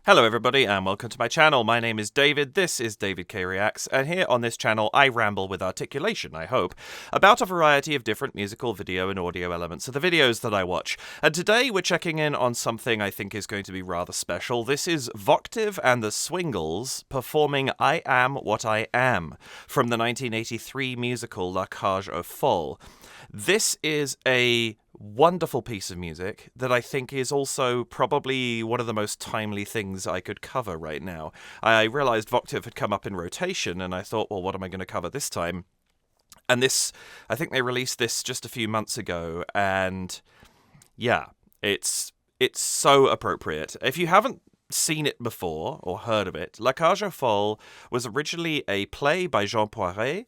Hello everybody and welcome to my channel. My name is David, this is David K Reacts, and here on this channel I ramble with articulation, I hope, about a variety of different musical, video and audio elements of the videos that I watch. And today we're checking in on something I think is going to be rather special. This is Voctave and The Swingles performing I Am What I Am from the 1983 musical Cage Aux Folles. This is a wonderful piece of music that I think is also probably one of the most timely things I could cover right now. I realized Voctave had come up in rotation and I thought, well, what am I going to cover this time? And this, I think they released this just a few months ago, and yeah, it's so appropriate. If you haven't seen it before or heard of it, Cage aux Folles was originally a play by Jean Poiret.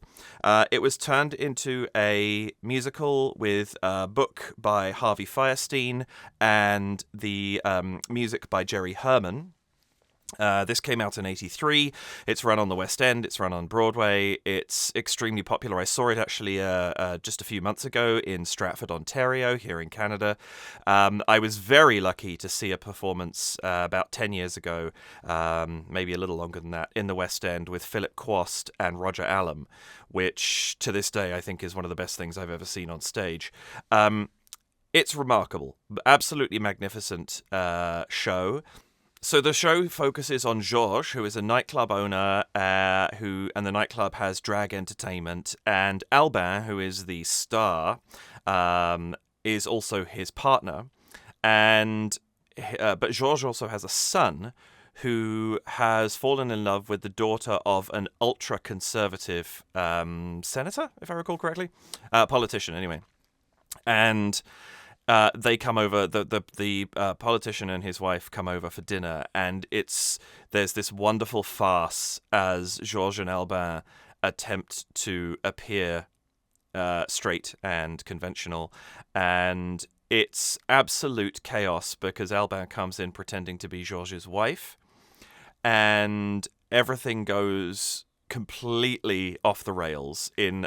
It was turned into a musical with a book by Harvey Fierstein and the music by Jerry Herman. This came out in '83. It's run on the West End. It's run on Broadway. It's extremely popular. I saw it actually just a few months ago in Stratford, Ontario, here in Canada. I was very lucky to see a performance about 10 years ago, maybe a little longer than that, in the West End with Philip Quast and Roger Allam, which to this day I think is one of the best things I've ever seen on stage. It's remarkable. Absolutely magnificent show. So the show focuses on Georges, who is a nightclub owner, and the nightclub has drag entertainment, and Albin, who is the star, is also his partner, but Georges also has a son who has fallen in love with the daughter of an ultra-conservative senator, if I recall correctly, politician anyway, and they come over. The politician and his wife come over for dinner, and there's this wonderful farce as Georges and Albin attempt to appear straight and conventional, and it's absolute chaos because Albin comes in pretending to be Georges' wife, and everything goes completely off the rails in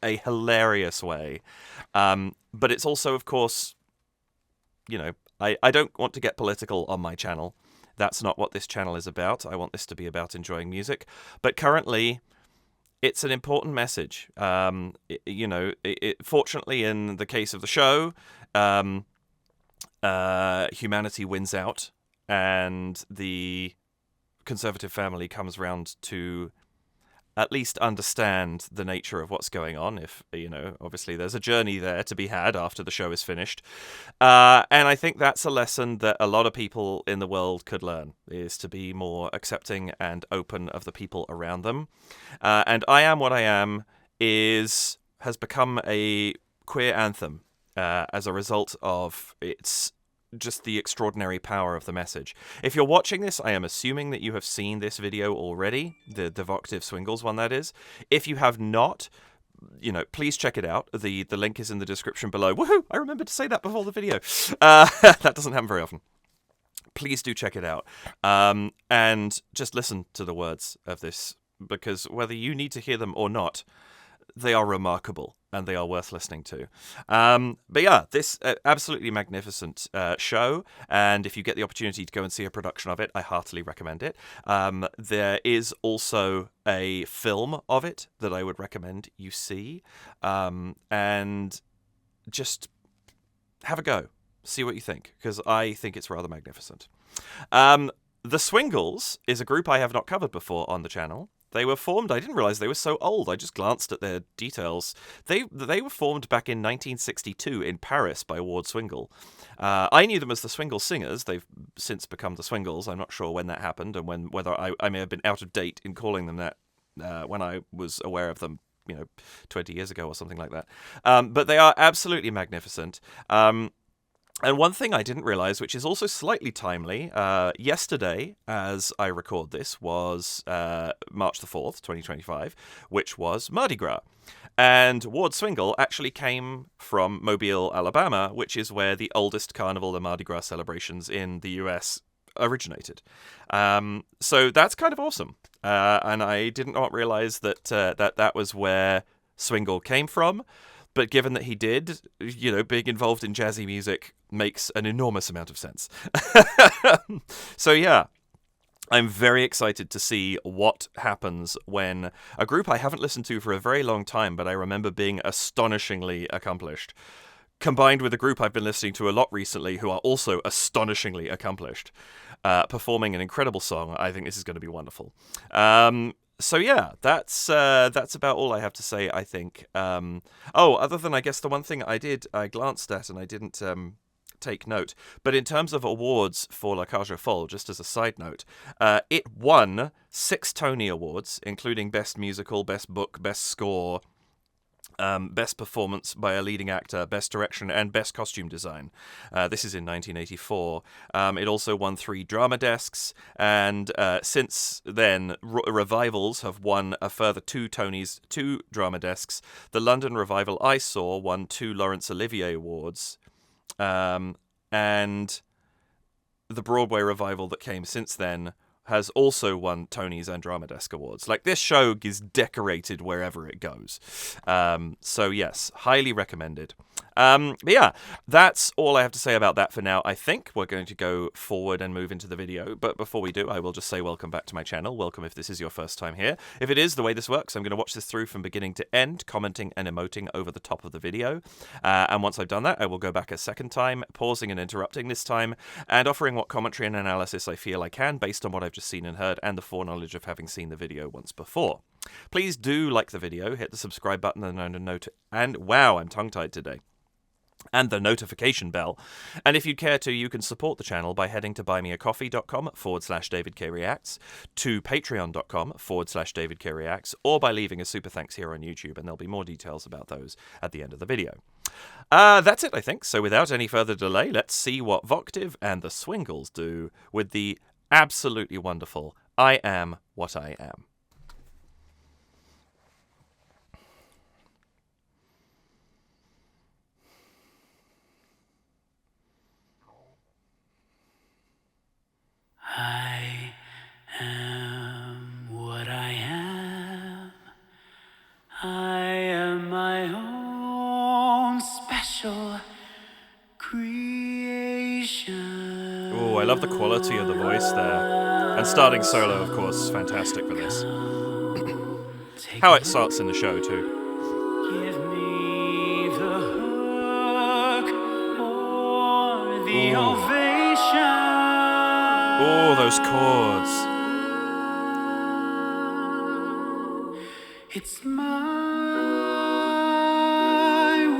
a hilarious way. But it's also, of course, I don't want to get political on my channel. That's not what this channel is about. I want this to be about enjoying music. But currently, it's an important message. Fortunately, in the case of the show, humanity wins out, and the conservative family comes around to at least understand the nature of what's going on. If, obviously there's a journey there to be had after the show is finished. And I think that's a lesson that a lot of people in the world could learn, is to be more accepting and open of the people around them. And I Am What I Am has become a queer anthem as a result of its just the extraordinary power of the message. If you're watching this, I am assuming that you have seen this video already, the Voctave Swingles one, that is. If you have not, please check it out. The link is in the description below. Woohoo! I remembered to say that before the video. That doesn't happen very often. Please do check it out. And just listen to the words of this, because whether you need to hear them or not, they are remarkable and they are worth listening to. But yeah, this absolutely magnificent show, and if you get the opportunity to go and see a production of it, I heartily recommend it. There is also a film of it that I would recommend you see, and just have a go. See what you think, because I think it's rather magnificent. The Swingles is a group I have not covered before on the channel. They were formed, I didn't realize they were so old. I just glanced at their details. They were formed back in 1962 in Paris by Ward Swingle. I knew them as the Swingle Singers. They've since become the Swingles. I'm not sure when that happened and whether I may have been out of date in calling them that when I was aware of them, 20 years ago or something like that. But they are absolutely magnificent. And one thing I didn't realize, which is also slightly timely, yesterday, as I record this, was March the 4th, 2025, which was Mardi Gras. And Ward Swingle actually came from Mobile, Alabama, which is where the oldest carnival, the Mardi Gras celebrations in the US, originated. So that's kind of awesome. And I did not realize that that was where Swingle came from. But given that he did, being involved in jazzy music makes an enormous amount of sense. So yeah, I'm very excited to see what happens when a group I haven't listened to for a very long time, but I remember being astonishingly accomplished, combined with a group I've been listening to a lot recently who are also astonishingly accomplished, performing an incredible song. I think this is going to be wonderful. So yeah, that's about all I have to say, I think. Other than, I guess, the one thing I glanced at and I didn't take note, but in terms of awards for La Cage aux Folles, just as a side note, it won 6 Tony Awards, including Best Musical, Best Book, Best Score, Best Performance by a Leading Actor, Best Direction, and Best Costume Design. This is in 1984. It also won 3 Drama Desks, and since then, revivals have won a further 2 Tonys, 2 Drama Desks. The London revival I saw won 2 Laurence Olivier Awards, and the Broadway revival that came since then has also won Tonys and Drama Desk Awards. Like, this show is decorated wherever it goes. So yes, highly recommended. But yeah, that's all I have to say about that for now. I think we're going to go forward and move into the video. But before we do, I will just say welcome back to my channel. Welcome if this is your first time here. If it is, the way this works, I'm going to watch this through from beginning to end, commenting and emoting over the top of the video. And once I've done that, I will go back a second time, pausing and interrupting this time, and offering what commentary and analysis I feel I can based on what I've just seen and heard and the foreknowledge of having seen the video once before. Please do like the video, hit the subscribe button and wow, I'm tongue-tied today. And the notification bell. And if you'd care to, you can support the channel by heading to buymeacoffee.com/DavidKReacts, to patreon.com/DavidKReacts, or by leaving a super thanks here on YouTube, and there'll be more details about those at the end of the video. That's it, I think. So without any further delay, let's see what Voctave and The Swingles do with the absolutely wonderful I Am What I Am. I am what I am. I am my own special creation. Oh, I love the quality of the voice there. And starting solo, of course, is fantastic for this. How it starts in the show, too. Give me the hook or the ovation. Oh, those chords. It's my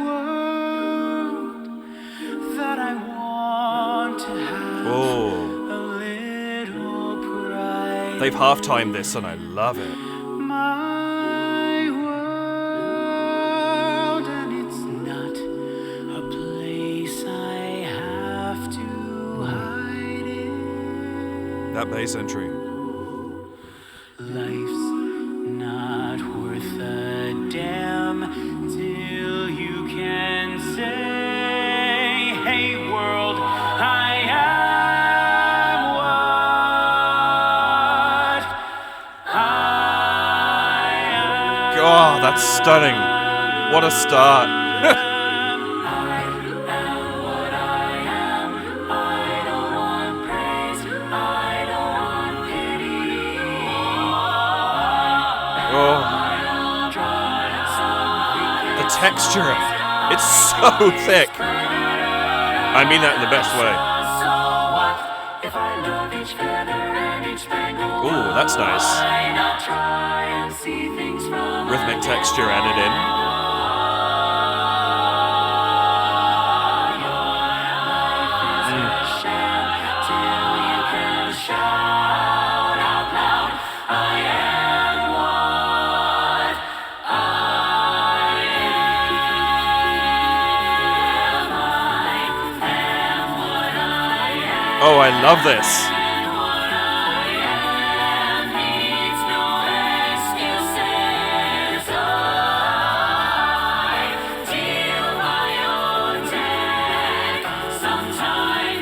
world that I want to have a little pride. They've half-timed this and I love it. My world, and it's not a place I have to hide in. That bass entry. Life's not worth a damn till you can say, hey world, I am what I am. God, that's stunning. What a start. Texture. It's so thick. I mean that in the best way. Ooh, that's nice. Rhythmic texture added in. Oh, I love this.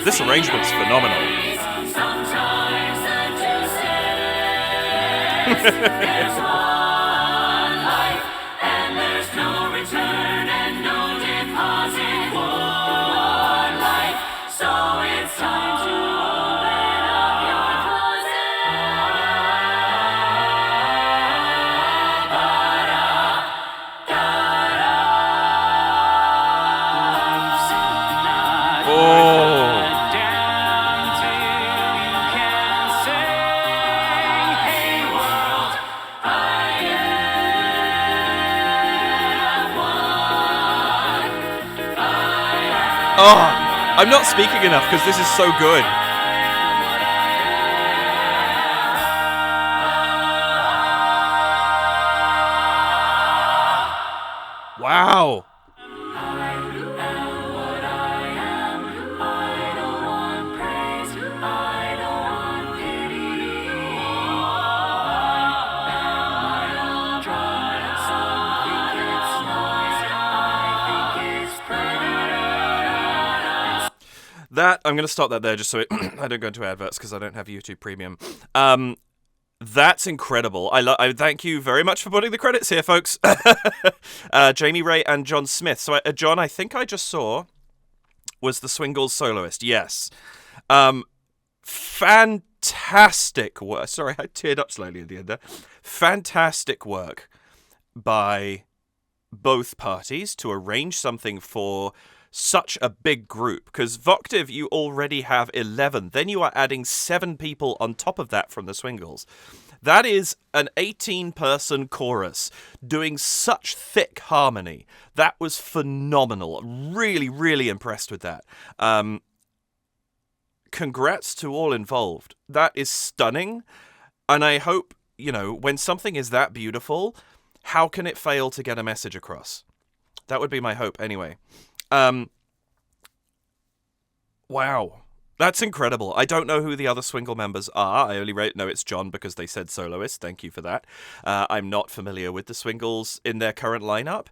This arrangement's phenomenal. I'm not speaking enough because this is so good. Wow. That, I'm going to stop that there just so I don't go into adverts because I don't have YouTube Premium. That's incredible. I thank you very much for putting the credits here, folks. Jamey Ray and John Smith. So, John, I think I just saw, was the Swingles soloist. Yes. Fantastic work. Sorry, I teared up slightly at the end there. Fantastic work by both parties to arrange something for such a big group, because Voctave, you already have 11. Then you are adding 7 people on top of that from the Swingles. That is an 18-person chorus doing such thick harmony. That was phenomenal. Really, really impressed with that. Congrats to all involved. That is stunning. And I hope, when something is that beautiful, how can it fail to get a message across? That would be my hope anyway. Wow. That's incredible. I don't know who the other Swingle members are. I only know it's John because they said soloist. Thank you for that. I'm not familiar with the Swingles in their current lineup.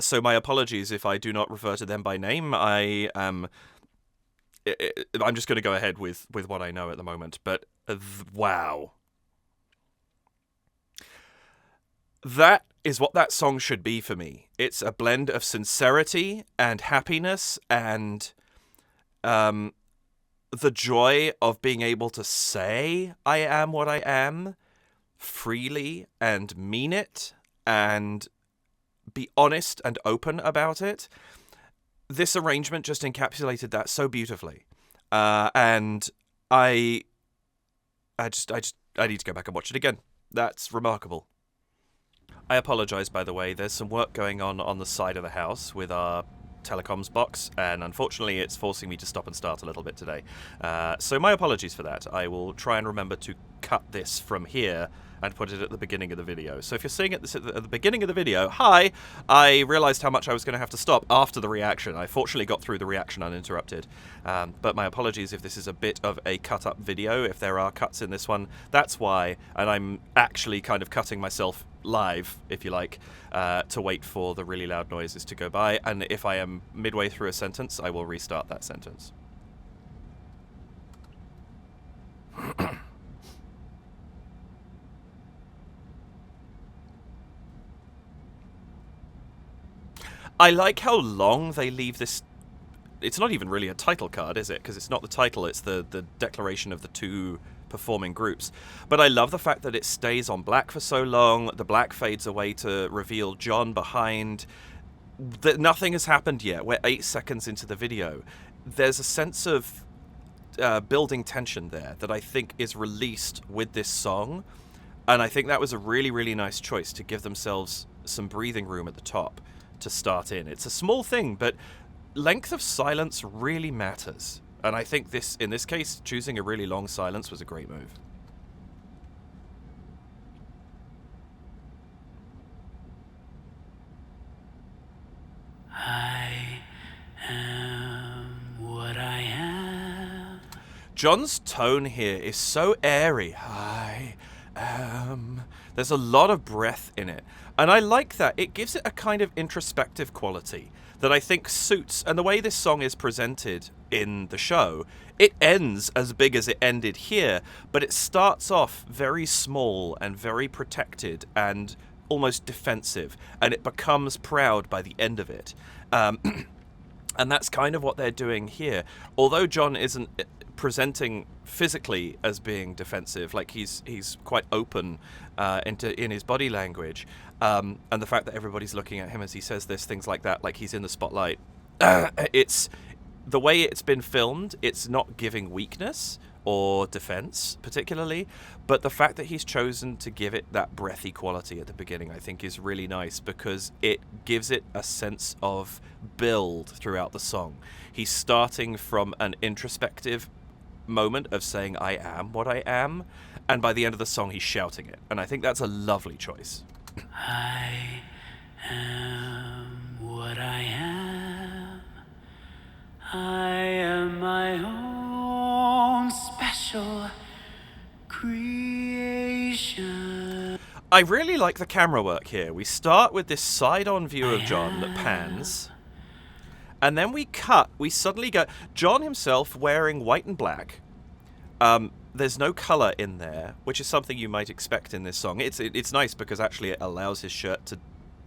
So my apologies if I do not refer to them by name. I'm just going to go ahead with what I know at the moment. But wow. That is what that song should be for me. It's a blend of sincerity and happiness and the joy of being able to say I am what I am freely and mean it and be honest and open about it. This arrangement just encapsulated that so beautifully. And I need to go back and watch it again. That's remarkable. I apologize, by the way. There's some work going on the side of the house with our telecoms box, and unfortunately it's forcing me to stop and start a little bit today. So my apologies for that. I will try and remember to cut this from here and put it at the beginning of the video. So if you're seeing it at the beginning of the video, hi, I realized how much I was going to have to stop after the reaction. I fortunately got through the reaction uninterrupted. But my apologies if this is a bit of a cut-up video. If there are cuts in this one, that's why. And I'm actually kind of cutting myself live, if you like, to wait for the really loud noises to go by. And if I am midway through a sentence, I will restart that sentence. I like how long they leave this. It's not even really a title card, is it? Because it's not the title, it's the declaration of the two performing groups. But I love the fact that it stays on black for so long. The black fades away to reveal John behind. That nothing has happened yet. We're 8 seconds into the video. There's a sense of building tension there that I think is released with this song. And I think that was a really, really nice choice to give themselves some breathing room at the top to start in. It's a small thing, but length of silence really matters. And I think in this case, choosing a really long silence was a great move. I am what I am. John's tone here is so airy. I am. There's a lot of breath in it. And I like that. It gives it a kind of introspective quality that I think suits. And the way this song is presented in the show, it ends as big as it ended here, but it starts off very small and very protected and almost defensive, and it becomes proud by the end of it. And that's kind of what they're doing here. Although John isn't presenting physically as being defensive, like he's quite open in his body language, and the fact that everybody's looking at him as he says this, things like that, like he's in the spotlight. It's the way it's been filmed. It's not giving weakness, or defense particularly, but the fact that he's chosen to give it that breathy quality at the beginning I think is really nice, because it gives it a sense of build throughout the song. He's starting from an introspective moment of saying I am what I am, and by the end of the song he's shouting it, and I think that's a lovely choice. I am what I am. I am my own special creation. I really like the camera work here. We start with this side-on view of John that pans, and then we suddenly get John himself wearing white and black. There's no colour in there, which is something you might expect in this song. It's nice because actually it allows his shirt to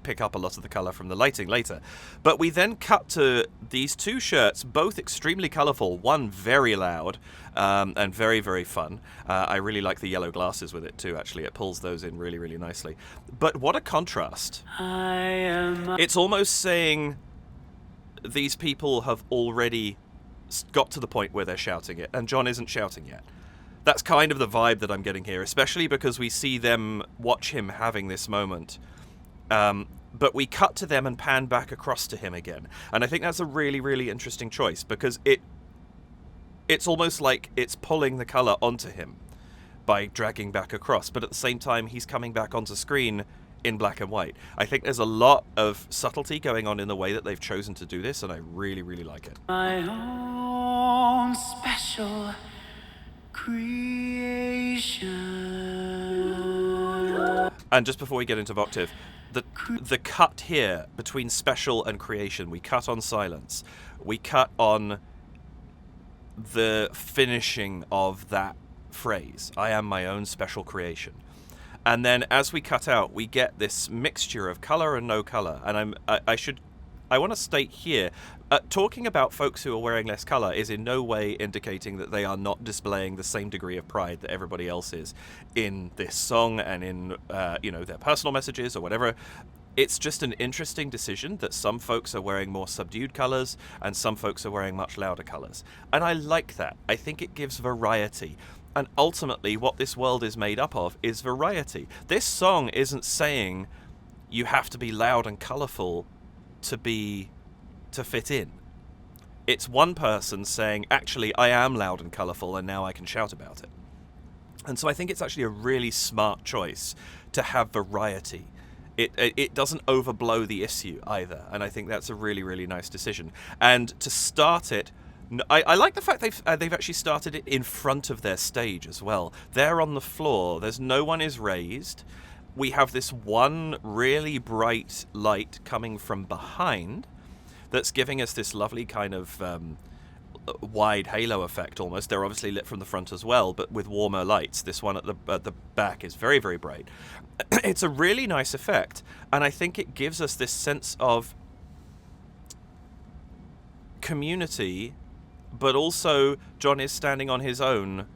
pick up a lot of the colour from the lighting later. But we then cut to these two shirts, both extremely colourful, one very loud and very, very fun. I really like the yellow glasses with it too, actually. It pulls those in really, really nicely. But what a contrast. It's almost saying these people have already got to the point where they're shouting it, and John isn't shouting yet. That's kind of the vibe that I'm getting here, especially because we see them watch him having this moment. But we cut to them and pan back across to him again. And I think that's a really, really interesting choice, because it's almost like it's pulling the colour onto him by dragging back across. But at the same time, he's coming back onto screen in black and white. I think there's a lot of subtlety going on in the way that they've chosen to do this, and I really, really like it. My own special creation. And just before we get into Voctave, the cut here between special and creation, we cut on silence. We cut on the finishing of that phrase, I am my own special creation. And then as we cut out, we get this mixture of colour and no colour. And I want to state here, talking about folks who are wearing less colour is in no way indicating that they are not displaying the same degree of pride that everybody else is in this song and in their personal messages or whatever. It's just an interesting decision that some folks are wearing more subdued colours and some folks are wearing much louder colours. And I like that. I think it gives variety. And ultimately, what this world is made up of is variety. This song isn't saying you have to be loud and colourful to fit in. It's one person saying, actually, I am loud and colourful and now I can shout about it. And so I think it's actually a really smart choice to have variety. It doesn't overblow the issue either, and I think that's a really, really nice decision. And to start it, I like the fact they've actually started it in front of their stage as well. They're on the floor. There's no one is raised. We have this one really bright light coming from behind that's giving us this lovely kind of wide halo effect almost. They're obviously lit from the front as well, but with warmer lights. This one at the back is very, very bright. It's a really nice effect, and I think it gives us this sense of community, but also John is standing on his own,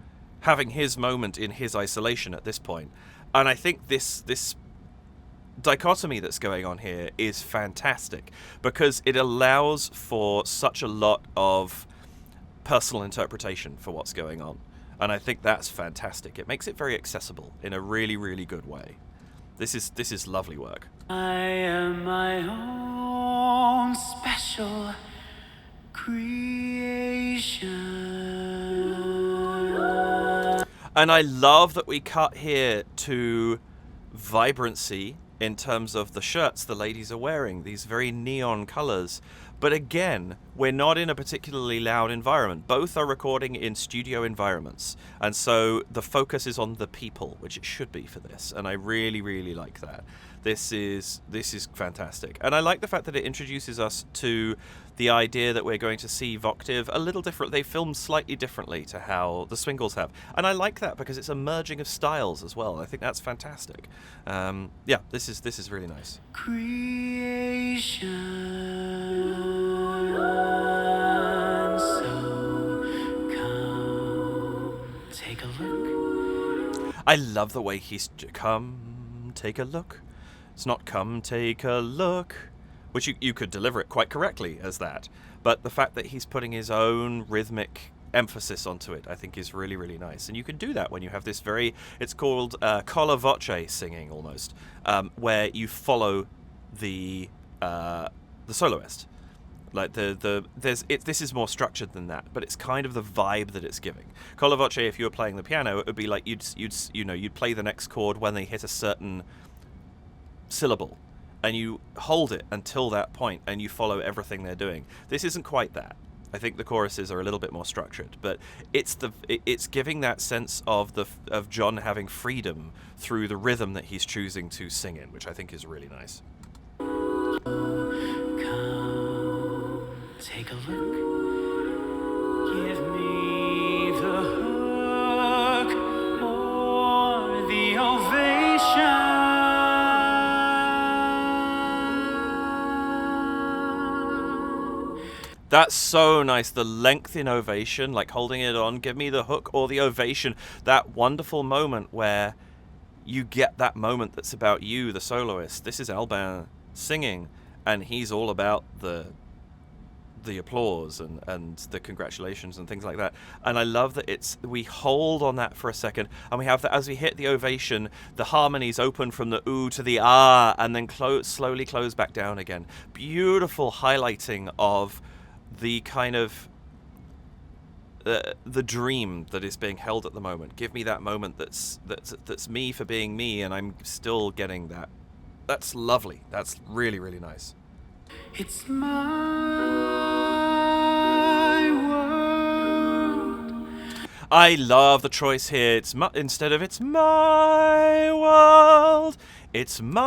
having his moment in his isolation at this point. And I think this dichotomy that's going on here is fantastic, because it allows for such a lot of personal interpretation for what's going on. And I think that's fantastic. It makes it very accessible in a really, really good way. This is lovely work. I am my own special creation. And I love that we cut here to vibrancy in terms of the shirts the ladies are wearing, these very neon colors. But again, we're not in a particularly loud environment. Both are recording in studio environments. And so the focus is on the people, which it should be for this. And I really, really like that. This is fantastic. And I like the fact that it introduces us to the idea that we're going to see Voctave a little different. They filmed slightly differently to how the Swingles have. And I like that because it's a merging of styles as well. I think that's fantastic. This is really nice. Creation. So come take a look. I love the way he's come take a look. It's not come take a look, which you could deliver it quite correctly as that. But the fact that he's putting his own rhythmic emphasis onto it, I think, is really, really nice. And you can do that when you have this it's called color voce singing almost, where you follow the soloist. Like this is more structured than that, but it's kind of the vibe that it's giving. Color voce, if you were playing the piano, it would be like you'd play the next chord when they hit a certain syllable, and you hold it until that point, and you follow everything they're doing. This isn't quite that. I think the choruses are a little bit more structured, but it's giving that sense of John having freedom through the rhythm that he's choosing to sing in, which I think is really nice. Take a look. Give me the hook or the ovation. That's so nice. The length in ovation, like holding it on, give me the hook or the ovation. That wonderful moment where you get that moment that's about you, the soloist. This is Albin singing, and he's all about the applause and the congratulations and things like that. And I love that we hold on that for a second, and we have that as we hit the ovation, the harmonies open from the ooh to the ah, and then slowly close back down again. Beautiful highlighting of the kind of the dream that is being held at the moment. Give me that moment that's me for being me, and I'm still getting that. That's lovely. That's really, really nice. It's my world. I love the choice here. Instead of it's my world, it's my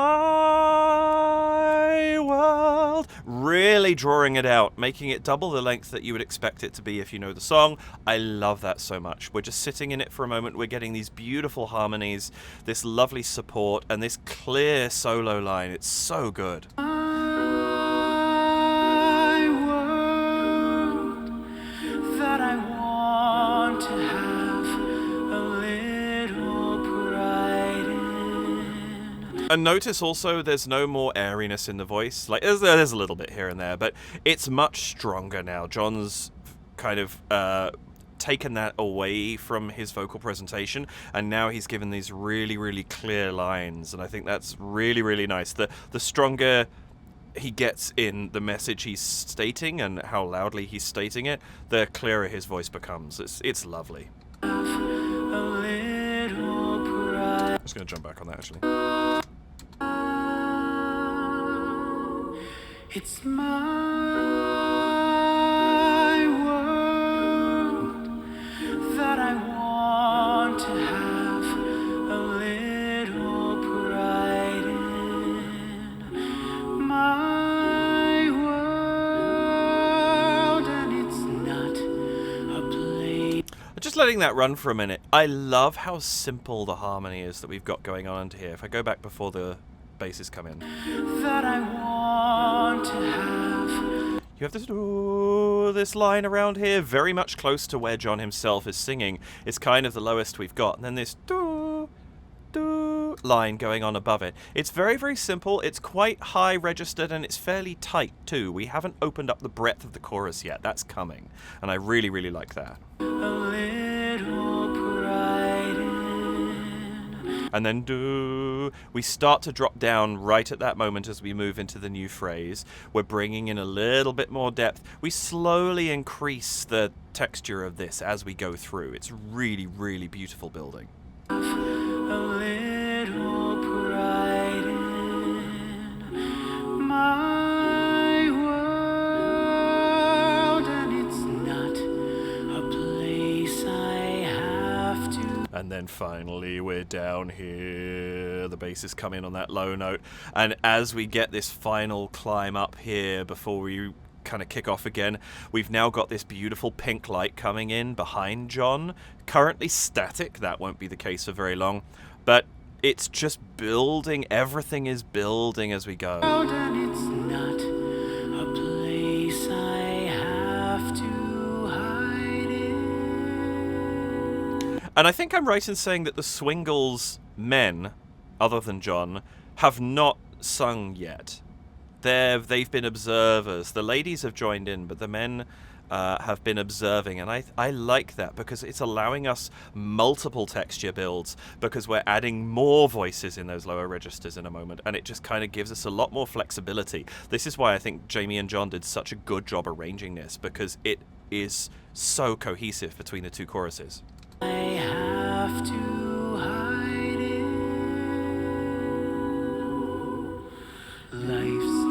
world. Really drawing it out, making it double the length that you would expect it to be if you know the song. I love that so much. We're just sitting in it for a moment. We're getting these beautiful harmonies, this lovely support, and this clear solo line. It's so good. And notice also there's no more airiness in the voice. Like there's a little bit here and there, but it's much stronger now. John's kind of taken that away from his vocal presentation, and now he's given these really, really clear lines, and I think that's really, really nice. The stronger he gets in the message he's stating and how loudly he's stating it, the clearer his voice becomes. It's lovely. I'm just going to jump back on that actually. It's my world that I want to have a little pride in. My world, and it's not a place. Just letting that run for a minute. I love how simple the harmony is that we've got going on under here. If I go back before the basses come in. That I want to have. You have this line around here, very much close to where John himself is singing. It's kind of the lowest we've got. And then this do line going on above it. It's very, very simple. It's quite high registered, and it's fairly tight too. We haven't opened up the breadth of the chorus yet. That's coming. And I really, really like that. A little pride in. And then we start to drop down right at that moment as we move into the new phrase. We're bringing in a little bit more depth. We slowly increase the texture of this as we go through. It's really, really beautiful building. A little pride in my world, and it's not a place I have to. And then finally we're down here. The basses come in on that low note. And as we get this final climb up here before we kind of kick off again, we've now got this beautiful pink light coming in behind John. Currently static. That won't be the case for very long. But it's just building. Everything is building as we go. And it's not a place I have to hide in. And I think I'm right in saying that the Swingles men, other than John, have not sung yet. They've been observers. The ladies have joined in, but the men have been observing, and I like that because it's allowing us multiple texture builds because we're adding more voices in those lower registers in a moment, and it just kind of gives us a lot more flexibility. This is why I think Jamey and John did such a good job arranging this, because it is so cohesive between the two choruses. I have to hide it. Life's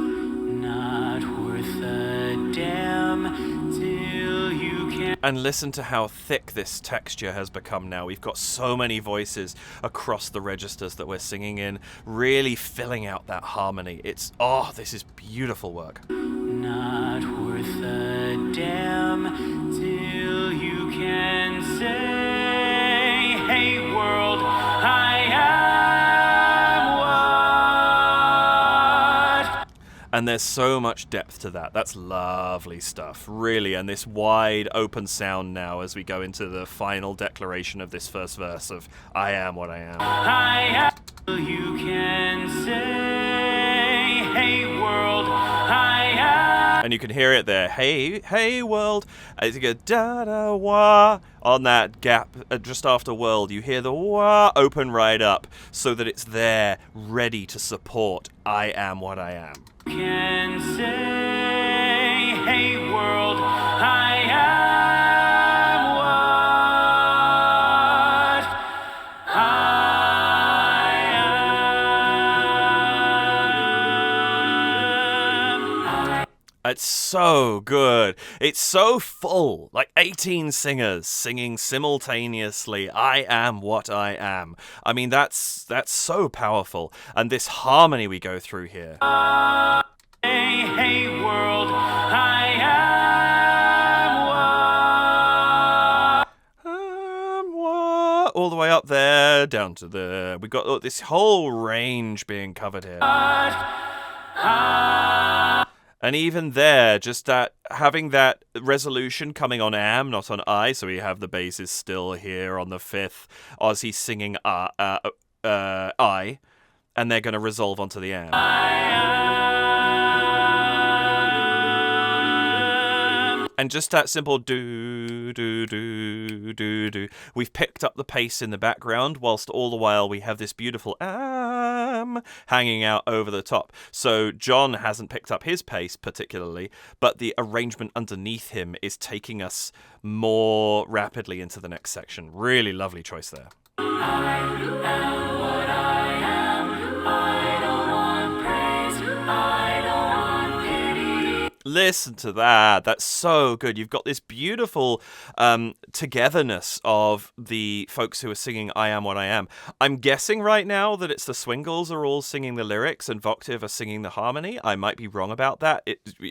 not worth a damn till you can. And listen to how thick this texture has become now. We've got so many voices across the registers that we're singing in, really filling out that harmony. It's, oh, this is beautiful work. Not worth a damn till you can say, hey world, I am what. And there's so much depth to that. That's lovely stuff, really. And this wide open sound now as we go into the final declaration of this first verse of I am what I am. I am till you can say, hey world, I am. And you can hear it there. Hey, hey, world. As you go da da wah on that gap just after world, you hear the wah open right up so that it's there, ready to support I am what I am. Can say, hey world, I am what I am. It's so good. It's so full. Like 18 singers singing simultaneously, I am what I am. I mean, that's so powerful. And this harmony we go through here. Hey, hey world, I am what. All the way up there, down to there. We've got this whole range being covered here. And even there, just that having that resolution coming on am, not on I, so we have the basses still here on the fifth, Ozzy singing I, and they're going to resolve onto the am. And just that simple do, do, do, do, do. We've picked up the pace in the background, whilst all the while we have this beautiful am hanging out over the top. So John hasn't picked up his pace particularly, but the arrangement underneath him is taking us more rapidly into the next section. Really lovely choice there. I am what I am. I don't want praise. I don't want pity. Listen to that. That's so good. You've got this beautiful togetherness of the folks who are singing I Am What I Am. I'm guessing right now that it's the Swingles are all singing the lyrics and Voctave are singing the harmony. I might be wrong about that.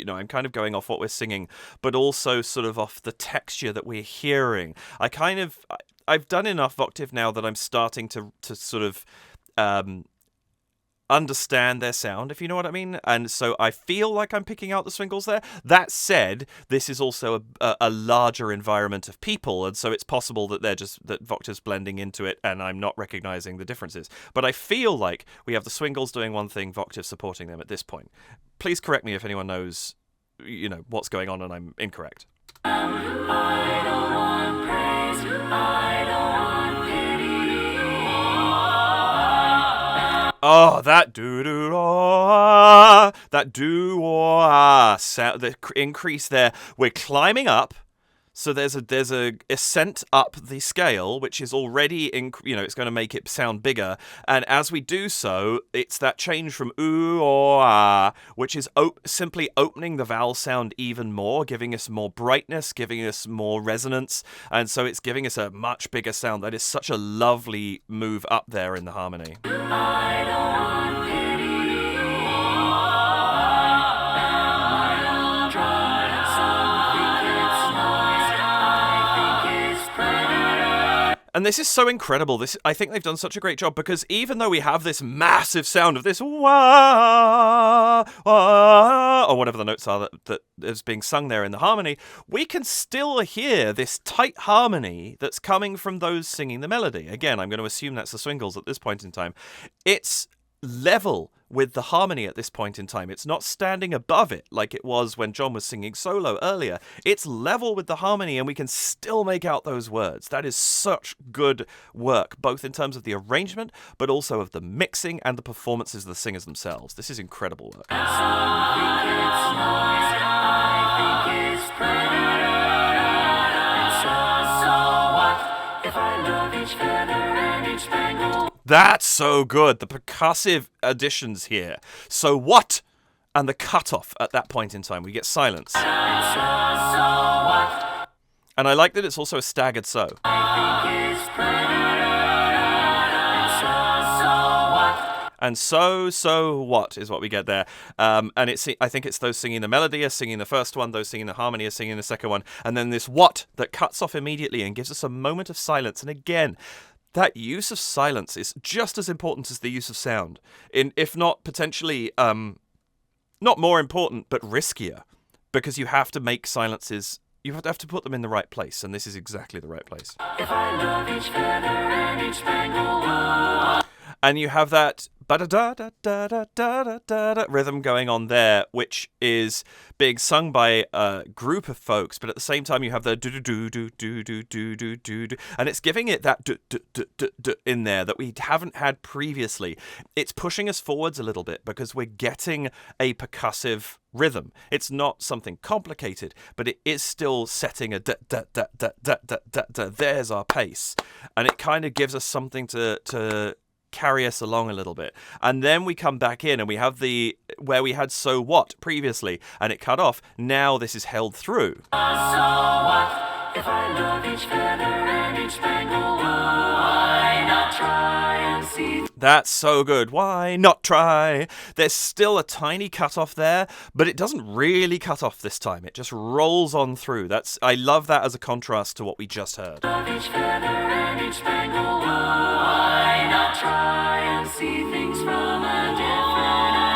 I'm kind of going off what we're singing, but also sort of off the texture that we're hearing. I've done enough Voctave now that I'm starting to sort of understand their sound, if you know what I mean. And so I feel like I'm picking out the Swingles there. That said, this is also a larger environment of people, and so it's possible that that Voctave's blending into it and I'm not recognizing the differences. But I feel like we have the Swingles doing one thing, Voctave supporting them at this point. Please correct me if anyone knows, what's going on and I'm incorrect. I don't want praise. I don't want pity. Oh, that do-do-ah sound, the increase there. We're climbing up, so there's a ascent up the scale, which is already it's going to make it sound bigger. And as we do so, it's that change from ooh or ah, which is simply opening the vowel sound even more, giving us more brightness, giving us more resonance, and so it's giving us a much bigger sound. That is such a lovely move up there in the harmony. I don't want pity. And this is so incredible. I think they've done such a great job, because even though we have this massive sound of this wah, wah, or whatever the notes are that is being sung there in the harmony, we can still hear this tight harmony that's coming from those singing the melody. Again, I'm going to assume that's the Swingles at this point in time. It's level with the harmony at this point in time. It's not standing above it like it was when John was singing solo earlier. It's level with the harmony, and we can still make out those words. That is such good work, both in terms of the arrangement, but also of the mixing and the performances of the singers themselves. This is incredible work. That's so good. The percussive additions here. So what? And the cutoff at that point in time. We get silence. And I like that it's also a staggered so. And so what is what we get there. And I think it's those singing the melody are singing the first one, those singing the harmony are singing the second one, and then this what that cuts off immediately and gives us a moment of silence. And again, that use of silence is just as important as the use of sound, if not potentially not more important, but riskier, because you have to make silences. You have to put them in the right place, and this is exactly the right place. If I love each feather and each spangle. And you have that ba-da-da-da-da-da-da-da rhythm going on there, which is being sung by a group of folks, but at the same time you have the do-do-do-do-do-do-do-do-do, and it's giving it that do-do-do-do-do in there that we haven't had previously. It's pushing us forwards a little bit because we're getting a percussive rhythm. It's not something complicated, but it is still setting a da-da-da-da-da-da-da-da. There's our pace, and it kind of gives us something to carry us along a little bit. And then we come back in and we have where we had so what previously and it cut off. Now this is held through. So what if I love each feather and each spangle? Why not try and see? That's so good. Why not try? There's still a tiny cut off there, but it doesn't really cut off this time. It just rolls on through. I love that as a contrast to what we just heard. Love each feather and each spangle. Why not try and see things from a different angle?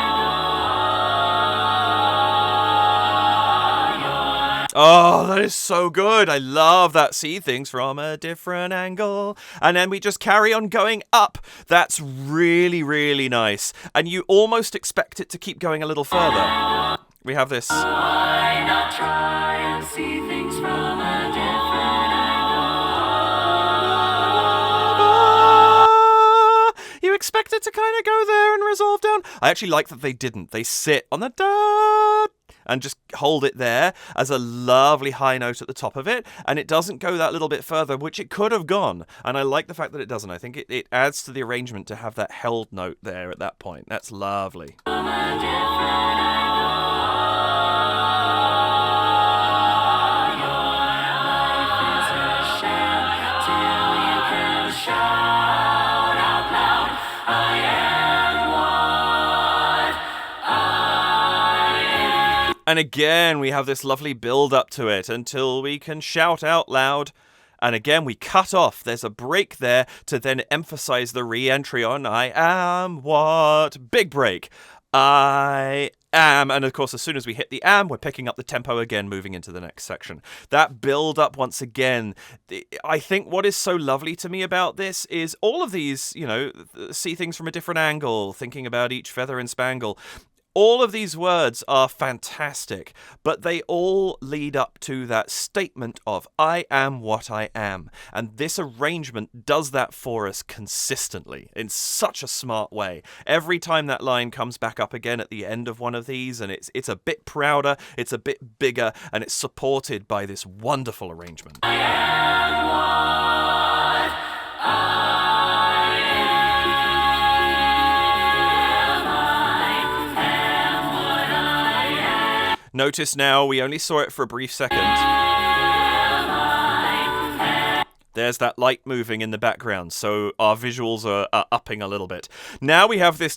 Oh, that is so good. I love that. See things from a different angle. And then we just carry on going up. That's really, really nice. And you almost expect it to keep going a little further. We have this. Why not try and see things from a different angle? You expect it to kind of go there and resolve down. I actually like that they didn't. They sit on the da and just hold it there as a lovely high note at the top of it, and it doesn't go that little bit further, which it could have gone, and I like the fact that it doesn't. I think it adds to the arrangement to have that held note there at that point. That's lovely. And again, we have this lovely build up to it until we can shout out loud. And again, we cut off. There's a break there to then emphasize the re-entry on I am what? Big break. I am. And of course, as soon as we hit the am, we're picking up the tempo again, moving into the next section. That build up once again. I think what is so lovely to me about this is all of these, see things from a different angle, thinking about each feather and spangle. All of these words are fantastic, but they all lead up to that statement of I am what I am. And this arrangement does that for us consistently in such a smart way. Every time that line comes back up again at the end of one of these, and it's a bit prouder, it's a bit bigger, and it's supported by this wonderful arrangement. I am what I Notice now, we only saw it for a brief second. There's that light moving in the background, so our visuals are upping a little bit. Now we have this...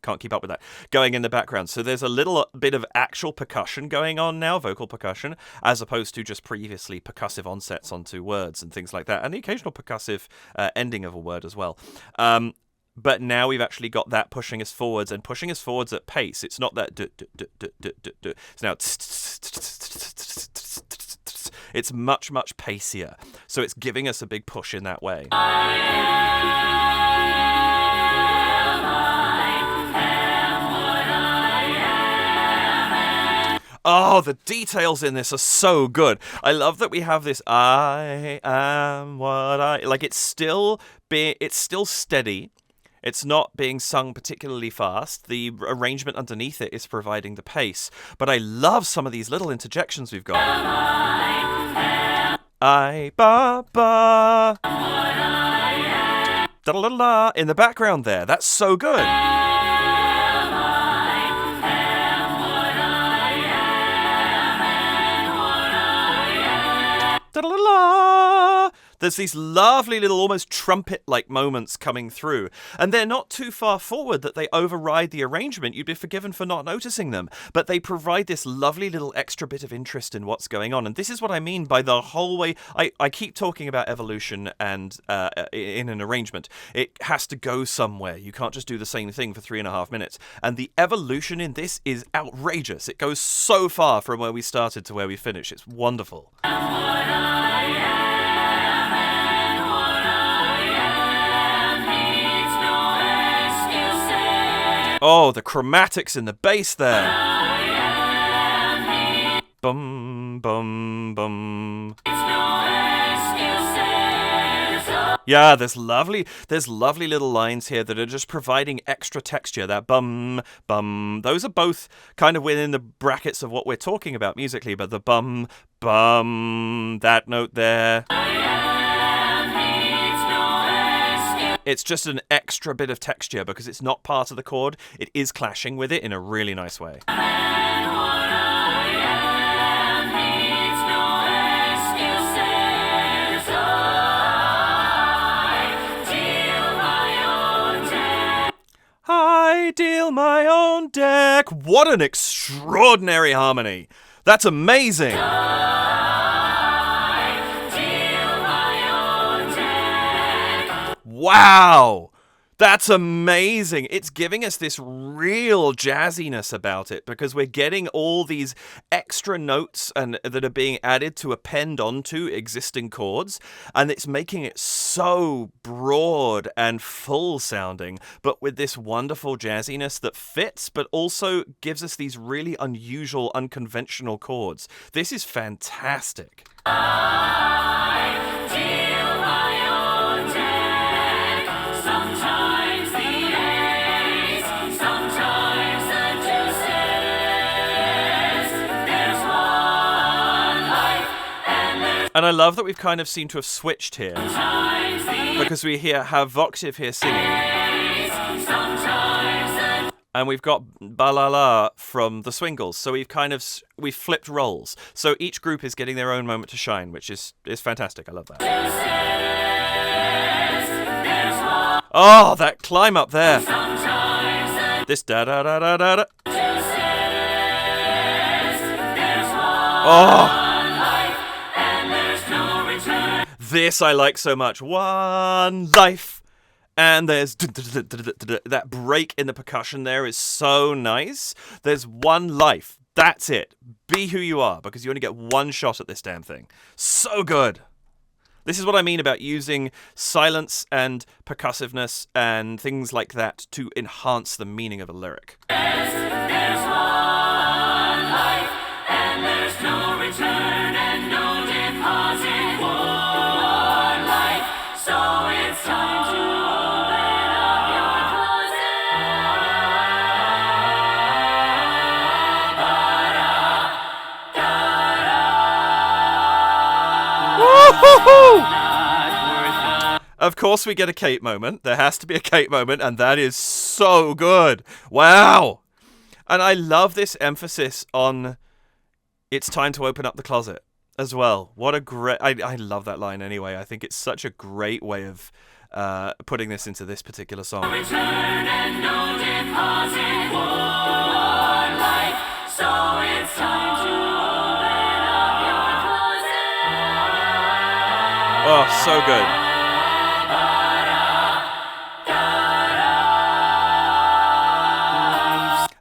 can't keep up with that. Going in the background. So there's a little bit of actual percussion going on now, vocal percussion, as opposed to just previously percussive onsets onto words and things like that, and the occasional percussive ending of a word as well. But now we've actually got that pushing us forwards and pushing us forwards at pace. It's not that it's now it's much, much pacier. So it's giving us a big push in that way. Oh, the details in this are so good. I love that we have this I am what I... Like, it's still steady. It's not being sung particularly fast. The arrangement underneath it is providing the pace. But I love some of these little interjections we've got. I, ba, ba. Da, da, da, in the background there. That's so good. Da-da-da-da. There's these lovely little almost trumpet-like moments coming through, and they're not too far forward that they override the arrangement. You'd be forgiven for not noticing them, but they provide this lovely little extra bit of interest in what's going on. And this is what I mean by the whole way. I keep talking about evolution and in an arrangement. It has to go somewhere. You can't just do the same thing for 3.5 minutes. And the evolution in this is outrageous. It goes so far from where we started to where we finish. It's wonderful. Oh, the chromatics in the bass there. Bum, bum, bum. Yeah, there's lovely little lines here that are just providing extra texture. That bum, bum. Those are both kind of within the brackets of what we're talking about musically, but the bum, bum, that note there. It's just an extra bit of texture because it's not part of the chord. It is clashing with it in a really nice way. I deal my own deck. What an extraordinary harmony. That's amazing. Wow, that's amazing. It's giving us this real jazziness about it because we're getting all these extra notes and that are being added to append onto existing chords, and it's making it so broad and full sounding, but with this wonderful jazziness that fits, but also gives us these really unusual, unconventional chords. This is fantastic. And I love that we've kind of seemed to have switched here, because we have Voctave here singing, and we've got Ba La La from The Swingles. So we've flipped roles. So each group is getting their own moment to shine, which is fantastic. I love that. Oh, that climb up there. This da da da da da da. Oh. This I like so much. One life. And there's that break in the percussion there is so nice. There's one life. That's it. Be who you are, because you only get one shot at this damn thing. So good. This is what I mean about using silence and percussiveness and things like that to enhance the meaning of a lyric. There's one life, and there's no return and no deposit. One life, so it's time to open up your closet. Of course we get a Kate moment. There has to be a Kate moment, and that is so good. Wow. And I love this emphasis on it's time to open up the closet as well. What a great... I love that line anyway. I think it's such a great way of putting this into this particular song. Return and no deposit. One life, so it's time to open up your closet. Oh, so good.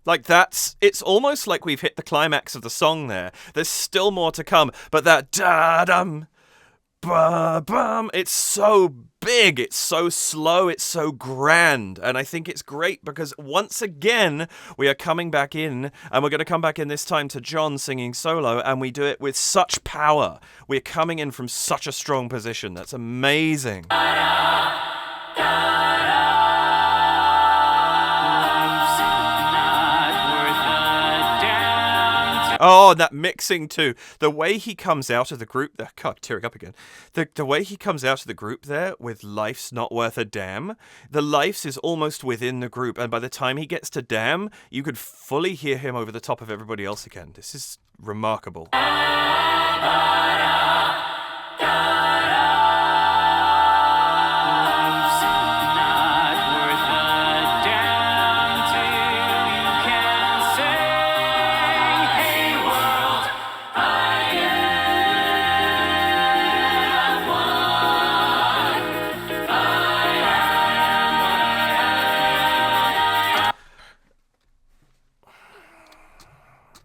Like it's almost like we've hit the climax of the song there. There's still more to come, but that da-dum, ba-bum. It's so big, it's so slow, it's so grand. And I think it's great because once again, we are coming back in, and we're going to come back in this time to John singing solo, and we do it with such power. We're coming in from such a strong position. That's amazing. Oh, that mixing too. The way he comes out of the group there, God, tearing up again. The way he comes out of the group there with Life's Not Worth a Damn. The Life's is almost within the group, and by the time he gets to Damn, you could fully hear him over the top of everybody else again. This is remarkable.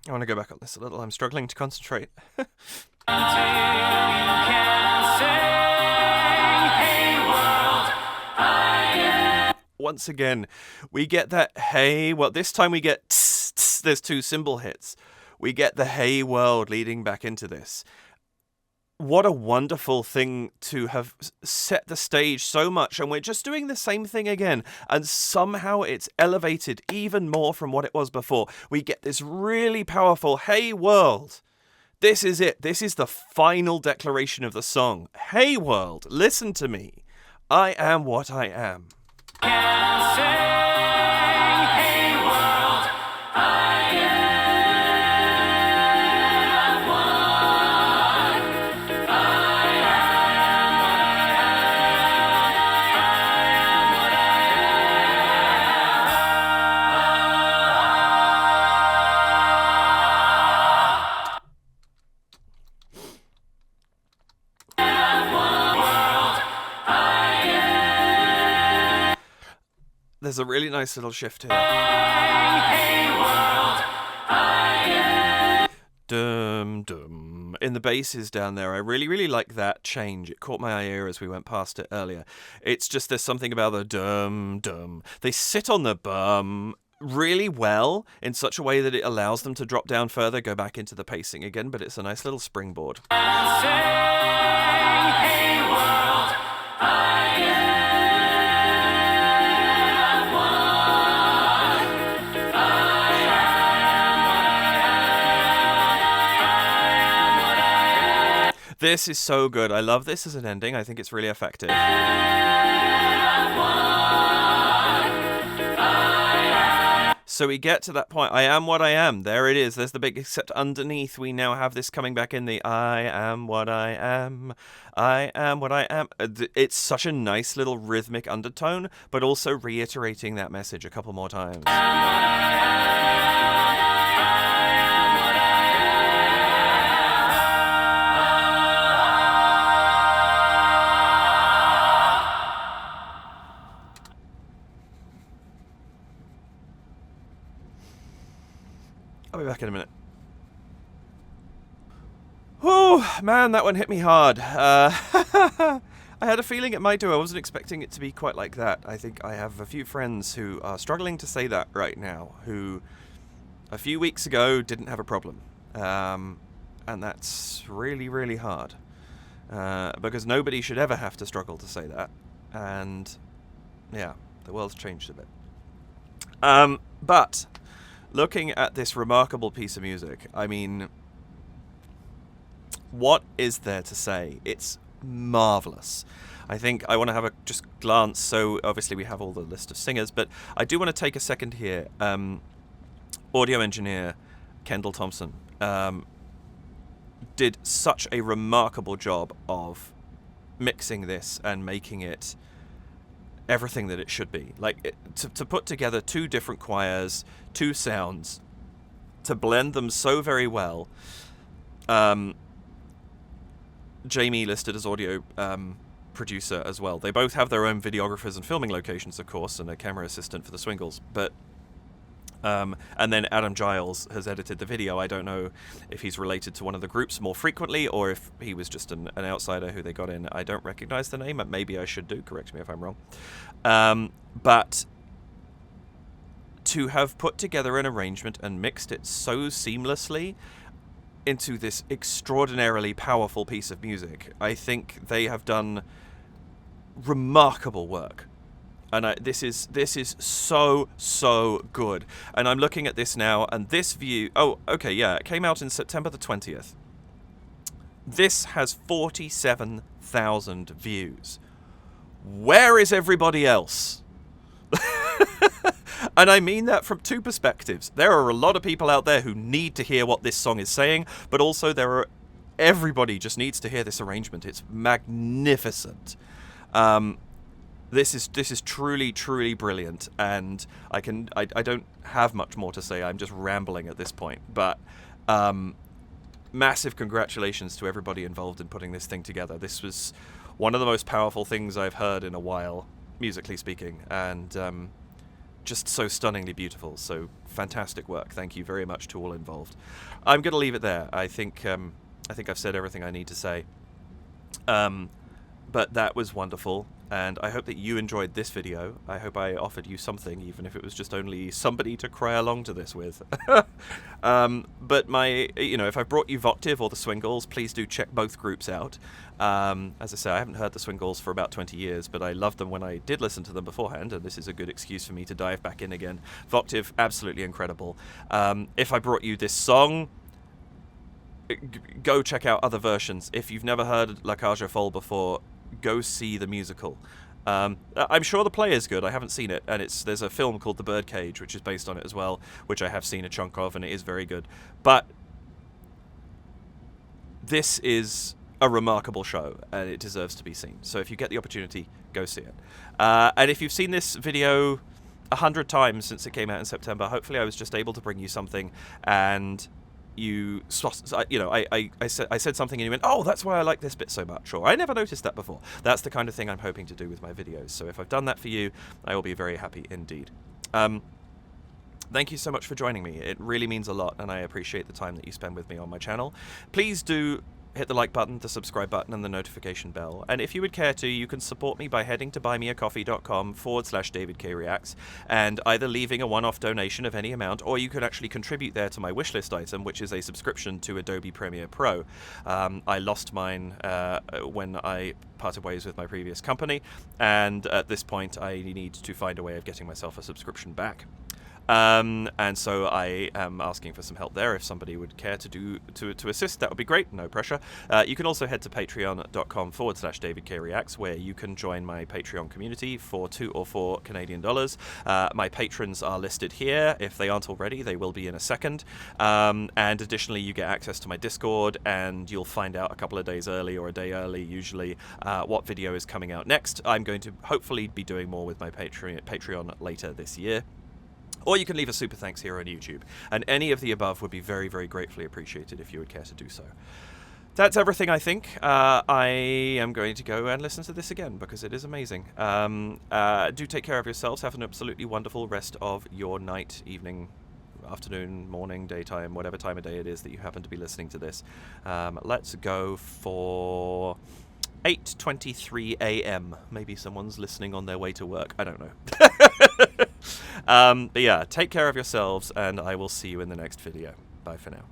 I want to go back on this a little. I'm struggling to concentrate. Once again, we get that hey, well, this time we get tss, tss, there's two cymbal hits. We get the hey world leading back into this. What a wonderful thing to have set the stage so much, and we're just doing the same thing again, and somehow it's elevated even more from what it was before. We get this really powerful, hey world. This is it. This is the final declaration of the song. Hey world, listen to me. I am what I am. There's a really nice little shift here. Dum dum. In the basses down there, I really like that change. It caught my ear as we went past it earlier. It's just there's something about the dum dum. They sit on the bum really well in such a way that it allows them to drop down further, go back into the pacing again, but it's a nice little springboard. This is so good. I love this as an ending. I think it's really effective. So we get to that point. I am what I am. There it is. There's the big, except underneath we now have this coming back in the I am what I am. I am what I am. It's such a nice little rhythmic undertone, but also reiterating that message a couple more times. I'll be back in a minute. Oh, man, that one hit me hard. I had a feeling it might do. I wasn't expecting it to be quite like that. I think I have a few friends who are struggling to say that right now, who a few weeks ago didn't have a problem. And that's really hard. Because nobody should ever have to struggle to say that. And, yeah, the world's changed a bit. But looking at this remarkable piece of music, I mean, what is there to say? It's marvelous. I think I want to have a just glance. So obviously we have all the list of singers, but I do want to take a second here. Audio engineer Kendall Thompson did such a remarkable job of mixing this and making it everything that it should be. Like, to put together two different choirs, two sounds, to blend them so very well. Jamey listed as audio producer as well. They both have their own videographers and filming locations, of course, and a camera assistant for the Swingles. But And then Adam Giles has edited the video. I don't know if he's related to one of the groups more frequently or if he was just an outsider who they got in. I don't recognize the name. Maybe I should do. Correct me if I'm wrong. But to have put together an arrangement and mixed it so seamlessly into this extraordinarily powerful piece of music, I think they have done remarkable work. And this is so good. And I'm looking at this now, and this view... Oh, okay, yeah, it came out in September the 20th. This has 47,000 views. Where is everybody else? And I mean that from two perspectives. There are a lot of people out there who need to hear what this song is saying, but also everybody just needs to hear this arrangement. It's magnificent. This is truly brilliant, and I don't have much more to say. I'm just rambling at this point, but massive congratulations to everybody involved in putting this thing together. This was one of the most powerful things I've heard in a while, musically speaking, and just so stunningly beautiful. So fantastic work. Thank you very much to all involved. I'm going to leave it there. I think I've said everything I need to say. But that was wonderful, and I hope that you enjoyed this video. I hope I offered you something, even if it was just only somebody to cry along to this with. But if I brought you Voctave or The Swingles, please do check both groups out. As I say, I haven't heard The Swingles for about 20 years, but I loved them when I did listen to them beforehand, and this is a good excuse for me to dive back in again. Voctave, absolutely incredible. If I brought you this song, go check out other versions. If you've never heard Cage Aux Folles before, go see the musical. I'm sure the play is good. I haven't seen it, and there's a film called The Birdcage, which is based on it as well, which I have seen a chunk of, and it is very good. But this is a remarkable show, and it deserves to be seen. So if you get the opportunity, go see it. And if you've seen this video 100 times since it came out in September, hopefully I was just able to bring you something, and I said something and you went, oh, that's why I like this bit so much, or I never noticed that before. That's the kind of thing I'm hoping to do with my videos. So if I've done that for you, I will be very happy indeed. Thank you so much for joining me. It really means a lot, and I appreciate the time that you spend with me on my channel. Please do hit the like button, the subscribe button, and the notification bell. And if you would care to, you can support me by heading to buymeacoffee.com/DavidKReacts and either leaving a one-off donation of any amount, or you could actually contribute there to my wishlist item, which is a subscription to Adobe Premiere Pro. I lost mine when I parted ways with my previous company, and at this point I need to find a way of getting myself a subscription back. And so I am asking for some help there. If somebody would care to assist, that would be great. No pressure. You can also head to patreon.com/DavidKReacts, where you can join my Patreon community for $2 or $4 Canadian. My patrons are listed here. If they aren't already, they will be in a second. And additionally, you get access to my Discord, and you'll find out a couple of days early, or a day early usually, what video is coming out next. I'm going to hopefully be doing more with my Patreon later this year. Or you can leave a super thanks here on YouTube. And any of the above would be very, very gratefully appreciated if you would care to do so. That's everything, I think. I am going to go and listen to this again because it is amazing. Do take care of yourselves. Have an absolutely wonderful rest of your night, evening, afternoon, morning, daytime, whatever time of day it is that you happen to be listening to this. Let's go for 8:23 a.m. Maybe someone's listening on their way to work. I don't know. But yeah, take care of yourselves, and I will see you in the next video. Bye for now.